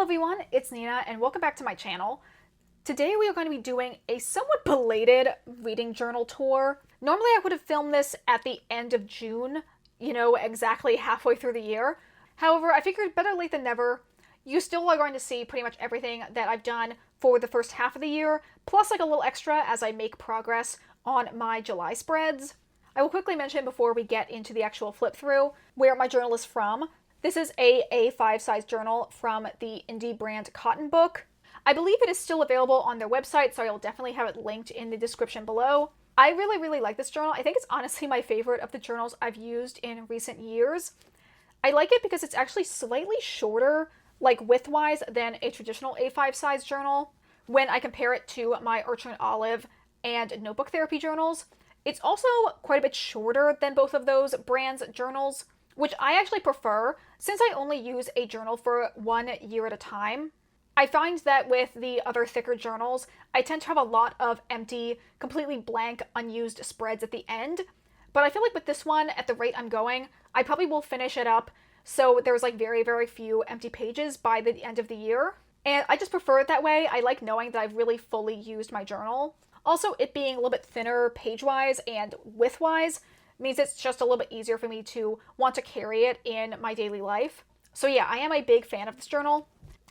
everyone, it's Nina and welcome back to my channel. Today we are going to be doing a somewhat belated reading journal tour. Normally I would have filmed this at the end of June, exactly halfway through the year. However, I figured better late than never. You still are going to see pretty much everything that I've done for the first half of the year, plus like a little extra as I make progress on my July spreads. I will quickly mention before we get into the actual flip through where my journal is from. This is a A5 size journal from the indie brand Cotton Book. I believe it is still available on their website, so I will definitely have it linked in the description below. I really like this journal. I think it's honestly my favorite of the journals I've used in recent years. I like it because it's actually slightly shorter, like width-wise, than a traditional A5 size journal when I compare it to my Archer and Olive and Notebook Therapy journals. It's also quite a bit shorter than both of those brands' journals, which I actually prefer since I only use a journal for 1 year at a time. I find that with the other thicker journals, I tend to have a lot of empty, completely blank, unused spreads at the end. But I feel like with this one, at the rate I'm going, I probably will finish it up so there's like very few empty pages by the end of the year. And I just prefer it that way. I like knowing that I've really fully used my journal. Also, it being a little bit thinner page-wise and width-wise means it's just a little bit easier for me to want to carry it in my daily life. So yeah, I am a big fan of this journal.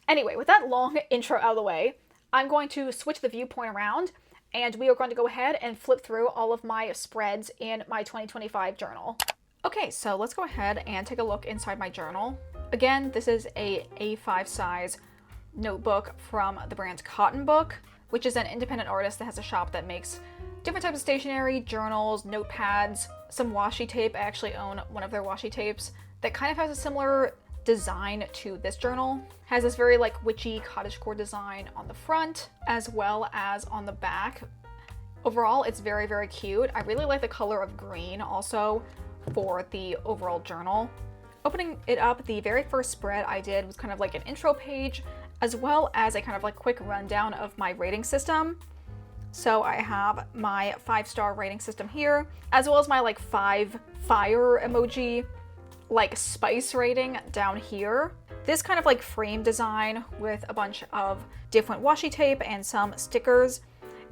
Anyway, with that long intro out of the way, I'm going to switch the viewpoint around and we are going to go ahead and flip through all of my spreads in my 2025 journal. Okay, so let's go ahead and take a look inside my journal. Again, this is a A5 size notebook from the brand Cotton Book, which is an independent artist that has a shop that makes different types of stationery, journals, notepads, some washi tape. I actually own one of their washi tapes that kind of has a similar design to this journal. Has this very like witchy cottagecore design on the front as well as on the back. Overall, it's very cute. I really like the color of green also for the overall journal. Opening it up, the very first spread I did was kind of like an intro page as well as a kind of like quick rundown of my rating system. So I have my 5-star rating system here, as well as my like 5 fire emoji, like spice rating down here. This kind of like frame design with a bunch of different washi tape and some stickers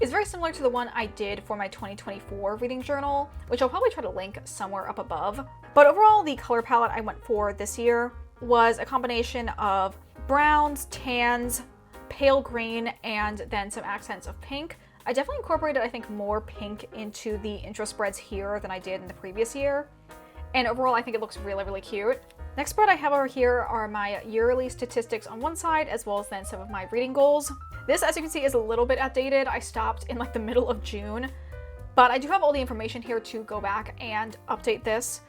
is very similar to the one I did for my 2024 reading journal, which I'll probably try to link somewhere up above. But overall, the color palette I went for this year was a combination of browns, tans, pale green, and then some accents of pink. I definitely incorporated, I think, more pink into the intro spreads here than I did in the previous year. And overall, I think it looks really cute. Next spread I have over here are my yearly statistics on one side, as well as then some of my reading goals. This, as you can see, is a little bit outdated. I stopped in like the middle of June, but I do have all the information here to go back and update this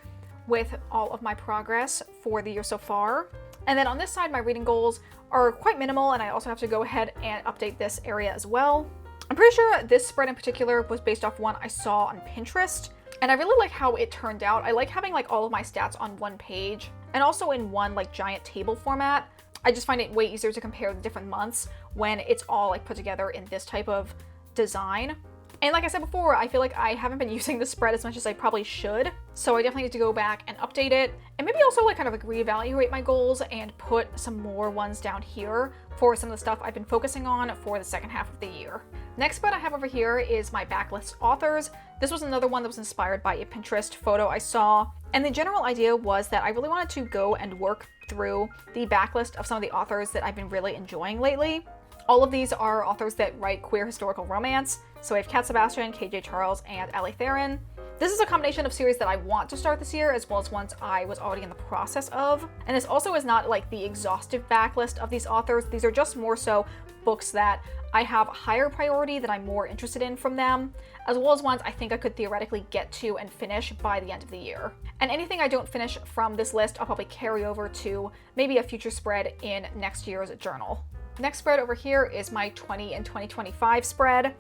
with all of my progress for the year so far. And then on this side, my reading goals are quite minimal, and I also have to go ahead and update this area as well. I'm pretty sure this spread in particular was based off one I saw on Pinterest, and I really like how it turned out. I like having like all of my stats on one page and also in one like giant table format. I just find it way easier to compare the different months when it's all like put together in this type of design. And like I said before, I feel like I haven't been using this spread as much as I probably should. So I definitely need to go back and update it and maybe also like kind of like reevaluate my goals and put some more ones down here for some of the stuff I've been focusing on for the second half of the year. Next spread I have over here is my backlist authors. This was another one that was inspired by a Pinterest photo I saw. And the general idea was that I really wanted to go and work through the backlist of some of the authors that I've been really enjoying lately. All of these are authors that write queer historical romance. So we have Kat Sebastian, KJ Charles, and Ali Theron. This is a combination of series that I want to start this year, as well as ones I was already in the process of. And this also is not like the exhaustive backlist of these authors. These are just more so books that I have higher priority that I'm more interested in from them, as well as ones I think I could theoretically get to and finish by the end of the year. And anything I don't finish from this list, I'll probably carry over to maybe a future spread in next year's journal. Next spread over here is my 20 and 2025 spread.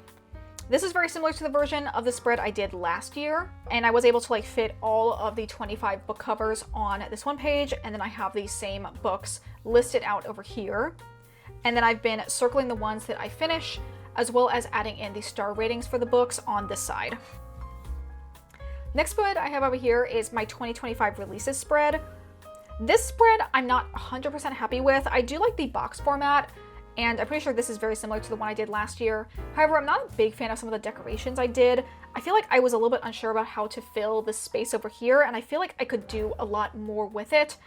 This is very similar to the version of the spread I did last year, and I was able to like fit all of the 25 book covers on this one page, and then I have these same books listed out over here. And then I've been circling the ones that I finish, as well as adding in the star ratings for the books on this side. Next spread I have over here is my 2025 releases spread. This spread I'm not 100% happy with. I do like the box format, and I'm pretty sure this is very similar to the one I did last year. However, I'm not a big fan of some of the decorations I did. I feel like I was a little bit unsure about how to fill this space over here, and I feel like I could do a lot more with it.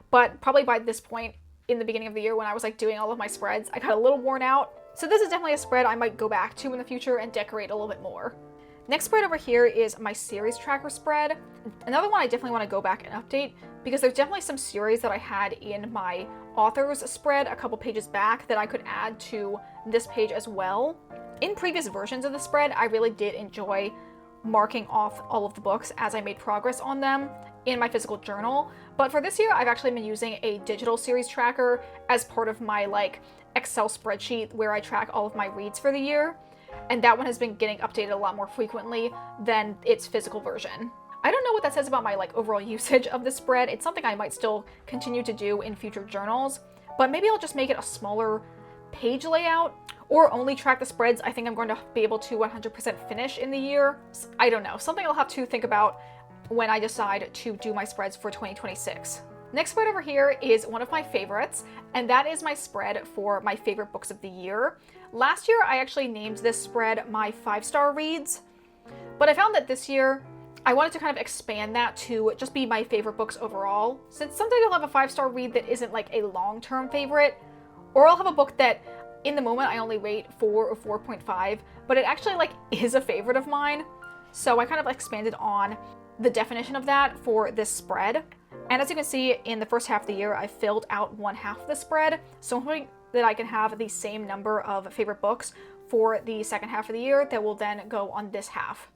But probably by this point in the beginning of the year when I was like doing all of my spreads, I got a little worn out. So this is definitely a spread I might go back to in the future and decorate a little bit more. Next spread over here is my series tracker spread. Another one I definitely want to go back and update because there's definitely some series that I had in my authors spread a couple pages back that I could add to this page as well. In previous versions of the spread, I really did enjoy marking off all of the books as I made progress on them in my physical journal. But for this year, I've actually been using a digital series tracker as part of my like Excel spreadsheet where I track all of my reads for the year. And that one has been getting updated a lot more frequently than its physical version. I don't know what that says about my like overall usage of the spread. It's something I might still continue to do in future journals, but maybe I'll just make it a smaller page layout or only track the spreads I think I'm going to be able to 100% finish in the year. I don't know, something I'll have to think about when I decide to do my spreads for 2026. Next spread over here is one of my favorites, and that is my spread for my favorite books of the year. Last year, I actually named this spread my 5-star reads, but I found that this year, I wanted to kind of expand that to just be my favorite books overall. Since sometimes I'll have a 5-star read that isn't like a long-term favorite, or I'll have a book that in the moment I only rate 4 or 4.5, but it actually like is a favorite of mine. So I kind of expanded on the definition of that for this spread. And as you can see, in the first half of the year, I filled out one half of the spread, so I'm hoping that I can have the same number of favorite books for the second half of the year that will then go on this half.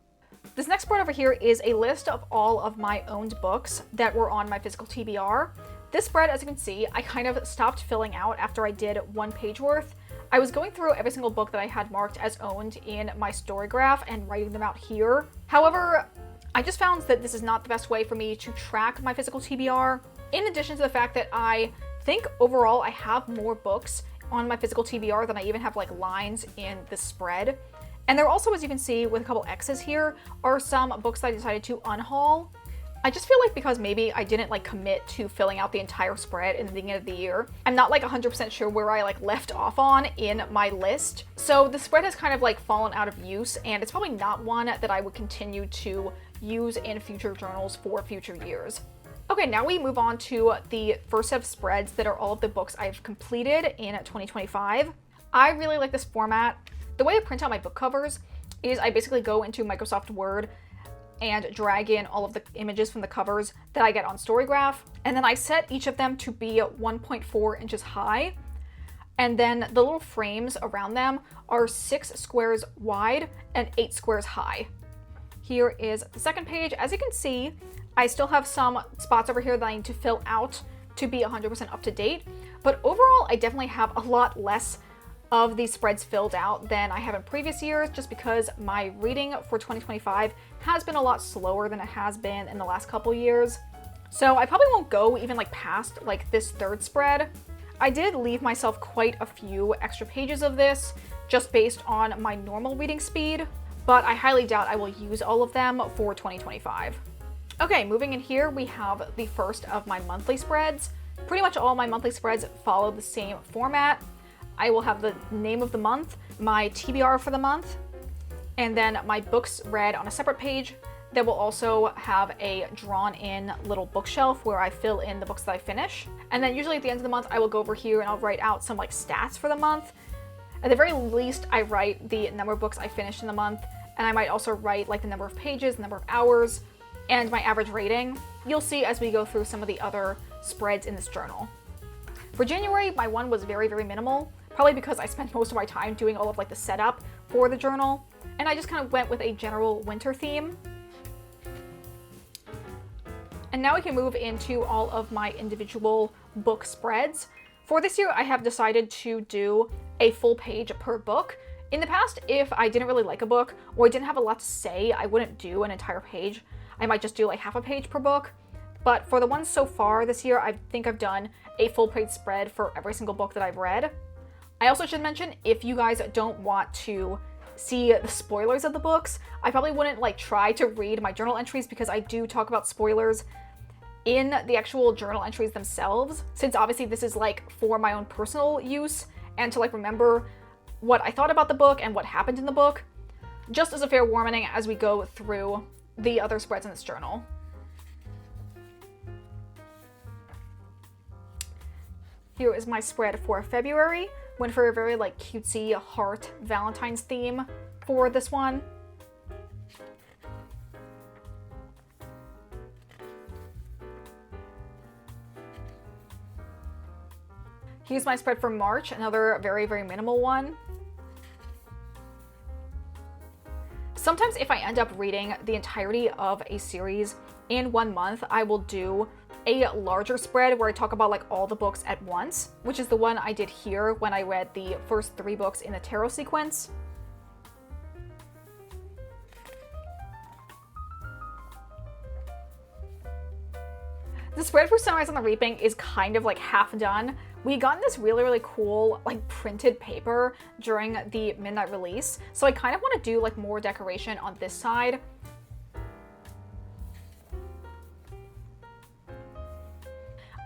This next spread over here is a list of all of my owned books that were on my physical TBR. This spread, as you can see, I kind of stopped filling out after I did one page worth. I was going through every single book that I had marked as owned in my Storygraph and writing them out here. However, I just found that this is not the best way for me to track my physical TBR. In addition to the fact that I think overall I have more books on my physical TBR than I even have like lines in the spread. And there also, as you can see with a couple X's here, are some books that I decided to unhaul. I just feel like because maybe I didn't like commit to filling out the entire spread in the beginning of the year, I'm not like 100% sure where I like left off on in my list. So the spread has kind of like fallen out of use, and it's probably not one that I would continue to use in future journals for future years. Okay, now we move on to the first set of spreads that are all of the books I've completed in 2025. I really like this format. The way I print out my book covers is I basically go into Microsoft Word and drag in all of the images from the covers that I get on Storygraph, and then I set each of them to be 1.4 inches high, and then the little frames around them are 6 squares wide and 8 squares high. Here is the second page. As you can see, I still have some spots over here that I need to fill out to be 100% up to date, but overall I definitely have a lot less of these spreads filled out than I have in previous years, just because my reading for 2025 has been a lot slower than it has been in the last couple years. So I probably won't go even like past like this third spread. I did leave myself quite a few extra pages of this just based on my normal reading speed, but I highly doubt I will use all of them for 2025. Okay, moving in here, we have the first of my monthly spreads. Pretty much all my monthly spreads follow the same format. I will have the name of the month, my TBR for the month, and then my books read on a separate page that will also have a drawn in little bookshelf where I fill in the books that I finish. And then usually at the end of the month, I will go over here and I'll write out some like stats for the month. At the very least, I write the number of books I finished in the month, and I might also write like the number of pages, the number of hours, and my average rating. You'll see as we go through some of the other spreads in this journal. For January, my one was very, very minimal, probably because I spent most of my time doing all of like the setup for the journal, and I just kind of went with a general winter theme. And now we can move into all of my individual book spreads. For this year, I have decided to do a full page per book. In the past, if I didn't really like a book or I didn't have a lot to say, I wouldn't do an entire page. I might just do like half a page per book. But for the ones so far this year, I think I've done a full page spread for every single book that I've read. I also should mention, if you guys don't want to see the spoilers of the books, I probably wouldn't like try to read my journal entries because I do talk about spoilers in the actual journal entries themselves, since obviously this is like for my own personal use and to like remember what I thought about the book and what happened in the book, just as a fair warning as we go through the other spreads in this journal. Here is my spread for February. Went for a very like cutesy heart Valentine's theme for this one. Here's my spread for March, another very, very minimal one. Sometimes if I end up reading the entirety of a series in 1 month, I will do a larger spread where I talk about like all the books at once, which is the one I did here when I read the first 3 books in the tarot sequence. The spread for Sunrise on the Reaping is kind of like half done. We got this really, really cool like printed paper during the midnight release, so I kind of want to do like more decoration on this side.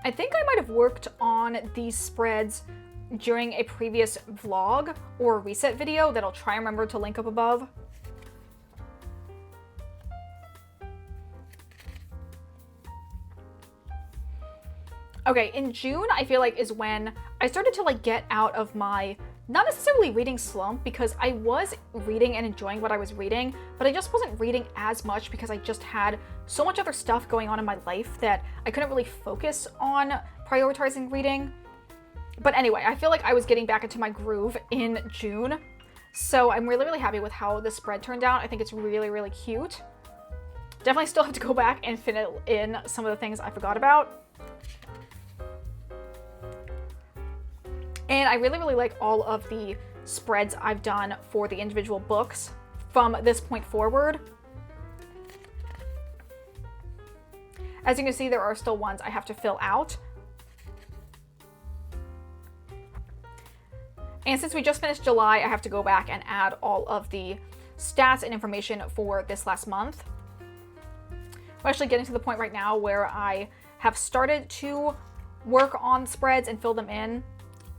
I think I might have worked on these spreads during a previous vlog or reset video that I'll try and remember to link up above. Okay, in June, I feel like is when I started to like get out of my, not necessarily reading slump, because I was reading and enjoying what I was reading, but I just wasn't reading as much because I just had so much other stuff going on in my life that I couldn't really focus on prioritizing reading. But anyway, I feel like I was getting back into my groove in June. So I'm really, really happy with how the spread turned out. I think it's really, really cute. Definitely still have to go back and fill in some of the things I forgot about. And I really, really like all of the spreads I've done for the individual books from this point forward. As you can see, there are still ones I have to fill out. And since we just finished July, I have to go back and add all of the stats and information for this last month. We're actually getting to the point right now where I have started to work on spreads and fill them in.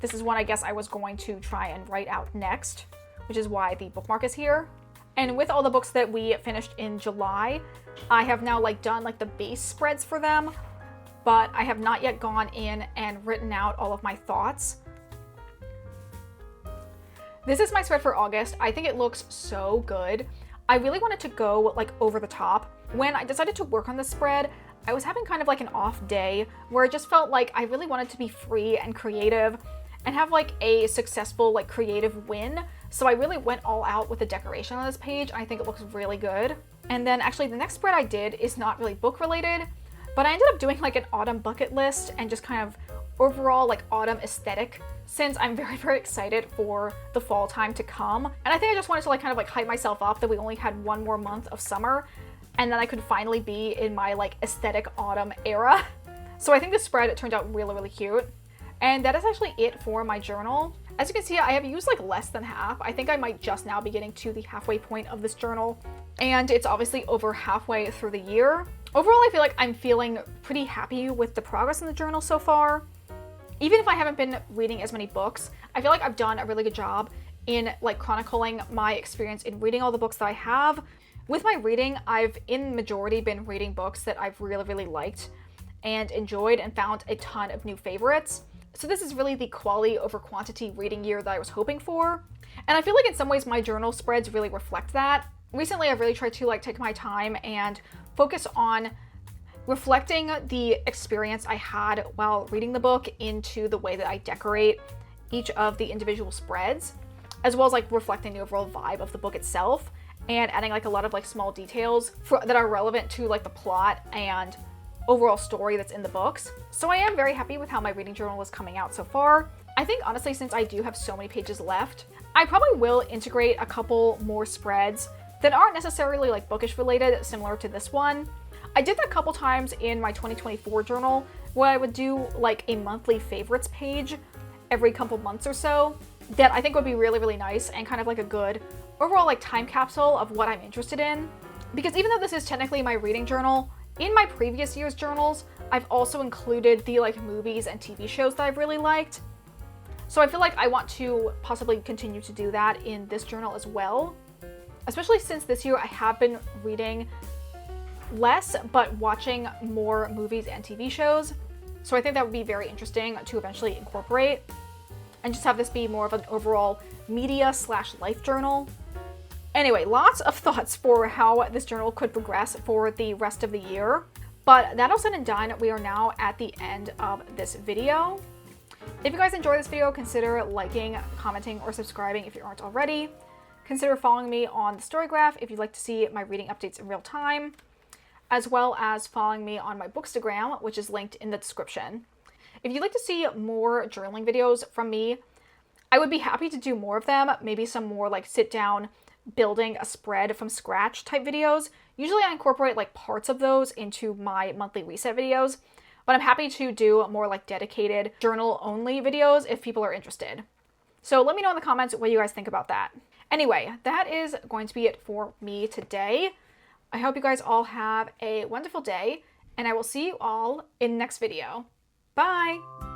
This is one I guess I was going to try and write out next, which is why the bookmark is here. And with all the books that we finished in July, I have now like done like the base spreads for them, but I have not yet gone in and written out all of my thoughts. This is my spread for August. I think it looks so good. I really wanted to go like over the top. When I decided to work on this spread, I was having kind of like an off day where it just felt like I really wanted to be free and creative and have like a successful like creative win. So I really went all out with the decoration on this page. I think it looks really good. And then actually the next spread I did is not really book related, but I ended up doing like an autumn bucket list and just kind of overall like autumn aesthetic, since I'm very, very excited for the fall time to come. And I think I just wanted to like kind of like hype myself up that we only had 1 more month of summer and then I could finally be in my like aesthetic autumn era. So I think this spread turned out really, really cute. And that is actually it for my journal. As you can see, I have used like less than half. I think I might just now be getting to the halfway point of this journal. And it's obviously over halfway through the year. Overall, I feel like I'm feeling pretty happy with the progress in the journal so far. Even if I haven't been reading as many books, I feel like I've done a really good job in like chronicling my experience in reading all the books that I have. With my reading, I've in majority been reading books that I've really, really liked and enjoyed and found a ton of new favorites. So this is really the quality over quantity reading year that I was hoping for. And I feel like in some ways my journal spreads really reflect that. Recently, I've really tried to like take my time and focus on reflecting the experience I had while reading the book into the way that I decorate each of the individual spreads, as well as like reflecting the overall vibe of the book itself and adding like a lot of like small details that are relevant to like the plot and overall story that's in the books. So I am very happy with how my reading journal is coming out so far. I think honestly, since I do have so many pages left, I probably will integrate a couple more spreads that aren't necessarily like bookish related, similar to this one. I did that a couple times in my 2024 journal where I would do like a monthly favorites page every couple months or so that I think would be really, really nice and kind of like a good overall like time capsule of what I'm interested in. Because even though this is technically my reading journal, in my previous year's journals, I've also included the like movies and TV shows that I've really liked. So I feel like I want to possibly continue to do that in this journal as well, especially since this year I have been reading less but watching more movies and TV shows. So I think that would be very interesting to eventually incorporate and just have this be more of an overall media/life journal. Anyway, lots of thoughts for how this journal could progress for the rest of the year. But that all said and done, we are now at the end of this video. If you guys enjoyed this video, consider liking, commenting, or subscribing if you aren't already. Consider following me on the Storygraph if you'd like to see my reading updates in real time, as well as following me on my Bookstagram, which is linked in the description. If you'd like to see more journaling videos from me, I would be happy to do more of them, maybe some more like sit down building a spread from scratch type videos. Usually I incorporate like parts of those into my monthly reset videos, but I'm happy to do more like dedicated journal only videos if people are interested. So let me know in the comments what you guys think about that. Anyway, that is going to be it for me today. I hope you guys all have a wonderful day, and I will see you all in the next video. Bye!